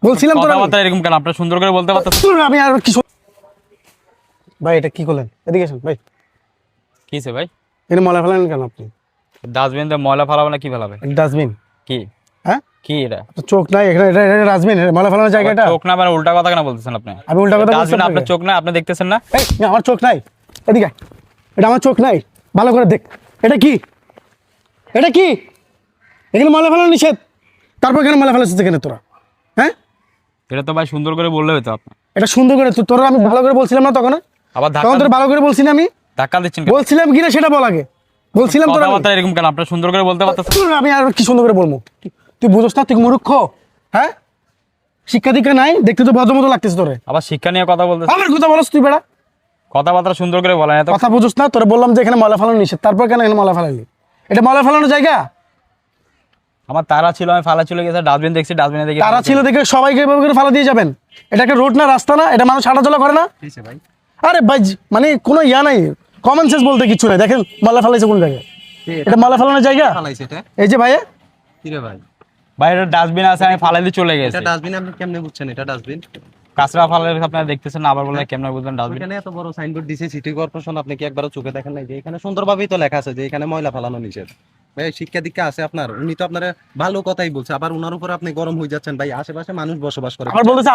বলছিলাম তো কথাবার্তা এরকম কেন? আপনারা সুন্দর করে বলতে পারতেছেন। আমি আর কি ভাই এটা কি করলেন? এদিকে আসুন ভাই। কিছে ভাই? এখানে ময়লা ফেলেন কেন আপনি? ডাস্টবিন দিয়ে ময়লা ফেলাবে না কি ফেলাবে? ডাস্টবিন? কি হ্যাঁ, কি এটা? আপনার চোখ নাই? এখানে এটা ডাস্টবিন, ময়লা ফেলানোর জায়গা এটা? চোখ না মানে উল্টা কথা কেন বলতেছেন আপনি? আমি উল্টা কথা বলছি ডাস্টবিন আপনার আপনাকে? চোখ না, আপনি দেখতেছেন না? এই না, আমার চোখ নাই। এদিকে আয়। এটা আমার চোখ নাই, ভালো করে দেখ। এটা কি? এটা কি? এখানে ময়লা ফেলানো নিষেধ, তারপর এখানে ময়লা ফেলাচ্ছিস এখানে তোরা? হ্যাঁ, এটা তো ভাই সুন্দর করে বললে হতো আপনি। এটা সুন্দর করে তোরা আমি ভালো করে বলছিলাম না তখন? আবার তখন তোর ধাক্কা ভালো করে বলছি না আমি? ধাক্কা দিচ্ছেন কেন? বলছিলাম কিনা সেটা বল আগে। বলছিলাম তোরা কথাবার্তা এরকম কেন? আপনারা সুন্দর করে বলতে পারতেছেন। আমি আর কি সুন্দর করে বলবো? তুই বুঝোস না? তুই মূর্খ? হ্যাঁ, শিক্ষা দীক্ষা নাই, দেখতে তো ভদ্র মতো লাগতেছে তোরে। আবার শিক্ষা নিয়ে কথা বলতেছেন। আমার কথা বলছ তুই বেড়া? কথাবার্তা সুন্দর করে বলেন। এত কথা বুঝোস না? তোরে বললাম যে এখানে ময়লা ফেলানো নিষেধ, তারপর কেন এখানে ময়লা ফেলালি? এটা ময়লা ফেলানোর জায়গা? আমার তারা ছিল, আমি ফালা চলে গেছে, ডাস্টবিন দেখছি, ডাস্টবিনে দেখি তারা ছিল দেখে সবাইকে এভাবে করে ফালা দিয়ে যাবেন? এটা একটা রোড না, রাস্তা না? এটা মানুষ হাঁটাচলা করে না? ভাই আরে ভাই, মানে কোনো ইয়া নাই, কমন সেন্স বলতে কিছু নাই। দেখেন ময়লা ফেলাইছে কোন জায়গায়? এটা ময়লা ফেলানোর জায়গা? ফালাইছে এটা? এই যে ভাইয়া, কি রে ভাই? বাইরে ডাস্টবিন আছে, আমি ফালাই দিয়ে চলে গেছি। এটা ডাস্টবিন আপনি কেমনে বুঝছেন এটা ডাস্টবিন? কাঁচরা ফালাই আপনারা দেখতেছেন না, আবার বললেন কেমন বুঝলেন ডাস্টবিন? এখানে এত বড় সাইনবোর্ড দিছে সিটি কর্পোরেশন, আপনি কি একবারও চোখে দেখেন নাই যে এখানে সুন্দরভাবেই তো লেখা আছে যে এখানে ময়লা ফেলানো নিষেধ? ভাই শিক্ষা দীক্ষা আছে আপনার? উনি তো আপনার ভালো কথাই বলছে, আবার উনার উপর আপনি গরম হয়ে যাচ্ছেন। ভাই আশেপাশে মানুষ বসবাস করে। আমার বলতেছে